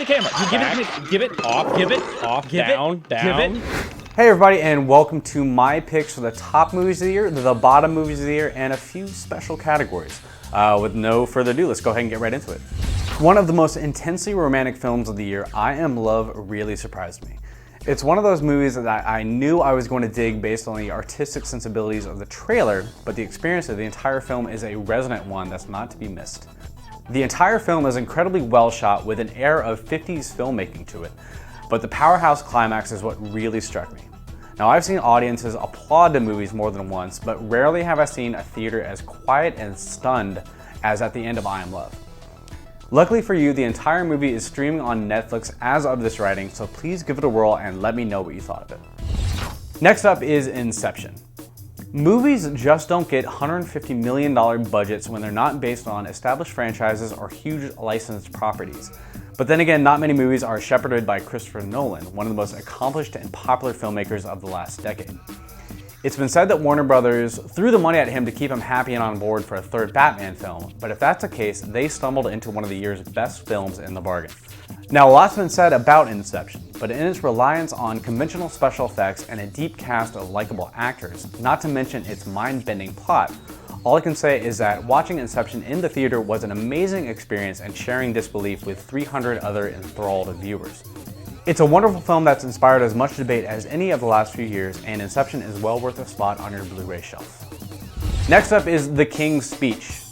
camera. You give it, give it, off, give it, off, give down, it, down. Give it. Hey everybody, and welcome to my picks for the top movies of the year, the bottom movies of the year, and a few special categories. With no further ado, let's go ahead and get right into it. One of the most intensely romantic films of the year, I Am Love, really surprised me. It's one of those movies that I knew I was going to dig based on the artistic sensibilities of the trailer, but the experience of the entire film is a resonant one that's not to be missed. The entire film is incredibly well shot with an air of 50s filmmaking to it, but the powerhouse climax is what really struck me. Now, I've seen audiences applaud the movies more than once, but rarely have I seen a theater as quiet and stunned as at the end of I Am Love. Luckily for you, the entire movie is streaming on Netflix as of this writing, so please give it a whirl and let me know what you thought of it. Next up is Inception. Movies just don't get $150 million budgets when they're not based on established franchises or huge licensed properties. But then again, not many movies are shepherded by Christopher Nolan, one of the most accomplished and popular filmmakers of the last decade. It's been said that Warner Brothers threw the money at him to keep him happy and on board for a third Batman film, but if that's the case, they stumbled into one of the year's best films in the bargain. Now, a lot's been said about Inception, but in its reliance on conventional special effects and a deep cast of likable actors, not to mention its mind-bending plot, all I can say is that watching Inception in the theater was an amazing experience and sharing disbelief with 300 other enthralled viewers. It's a wonderful film that's inspired as much debate as any of the last few years, and Inception is well worth a spot on your Blu-ray shelf. Next up is The King's Speech.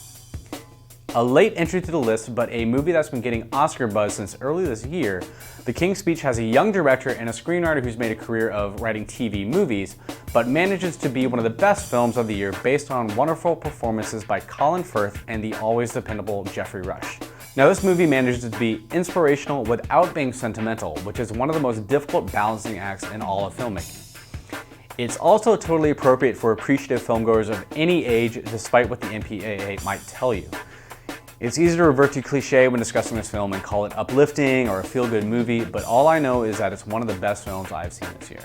A late entry to the list, but a movie that's been getting Oscar buzz since early this year, The King's Speech has a young director and a screenwriter who's made a career of writing TV movies, but manages to be one of the best films of the year based on wonderful performances by Colin Firth and the always dependable Geoffrey Rush. Now, this movie manages to be inspirational without being sentimental, which is one of the most difficult balancing acts in all of filmmaking. It's also totally appropriate for appreciative filmgoers of any age, despite what the MPAA might tell you. It's easy to revert to cliche when discussing this film and call it uplifting or a feel-good movie, but all I know is that it's one of the best films I've seen this year.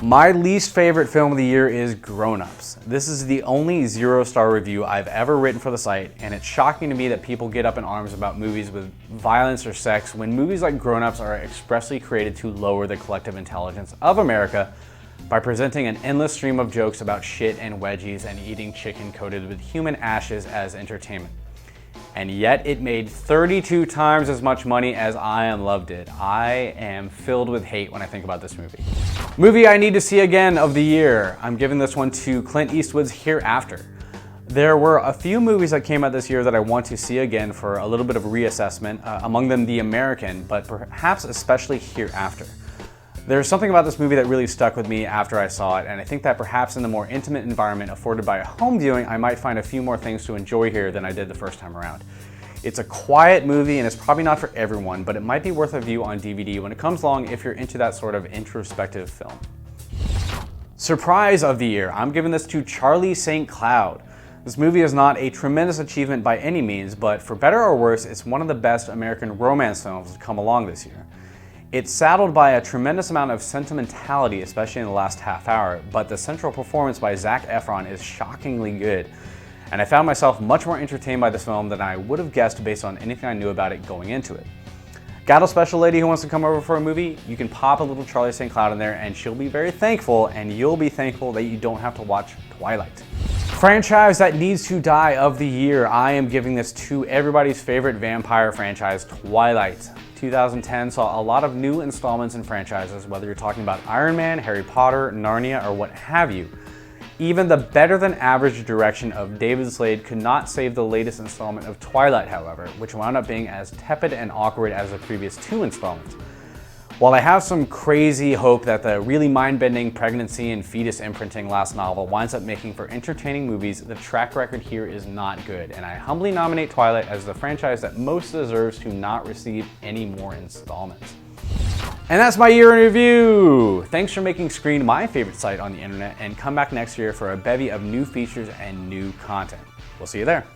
My least favorite film of the year is Grown Ups. This is the only 0-star review I've ever written for the site, and it's shocking to me that people get up in arms about movies with violence or sex when movies like Grown Ups are expressly created to lower the collective intelligence of America by presenting an endless stream of jokes about shit and wedgies and eating chicken coated with human ashes as entertainment. And yet it made 32 times as much money as I Am Love did. I am filled with hate when I think about this movie. Movie I need to see again of the year. I'm giving this one to Clint Eastwood's Hereafter. There were a few movies that came out this year that I want to see again for a little bit of reassessment, among them The American, but perhaps especially Hereafter. There's something about this movie that really stuck with me after I saw it, and I think that perhaps in the more intimate environment afforded by a home viewing, I might find a few more things to enjoy here than I did the first time around. It's a quiet movie and it's probably not for everyone, but it might be worth a view on DVD when it comes along if you're into that sort of introspective film. Surprise of the year, I'm giving this to Charlie St. Cloud. This movie is not a tremendous achievement by any means, but for better or worse, it's one of the best American romance films to come along this year. It's saddled by a tremendous amount of sentimentality, especially in the last half hour, but the central performance by Zac Efron is shockingly good. And I found myself much more entertained by this film than I would have guessed based on anything I knew about it going into it. Got a special lady who wants to come over for a movie? You can pop a little Charlie St. Cloud in there and she'll be very thankful, and you'll be thankful that you don't have to watch Twilight. Franchise that needs to die of the year. I am giving this to everybody's favorite vampire franchise, Twilight. 2010 saw a lot of new installments in franchises, whether you're talking about Iron Man, Harry Potter, Narnia, or what have you. Even the better-than-average direction of David Slade could not save the latest installment of Twilight, however, which wound up being as tepid and awkward as the previous two installments. While I have some crazy hope that the really mind-bending pregnancy and fetus imprinting last novel winds up making for entertaining movies, the track record here is not good, and I humbly nominate Twilight as the franchise that most deserves to not receive any more installments. And that's my year in review! Thanks for making Screen my favorite site on the internet, and come back next year for a bevy of new features and new content. We'll see you there.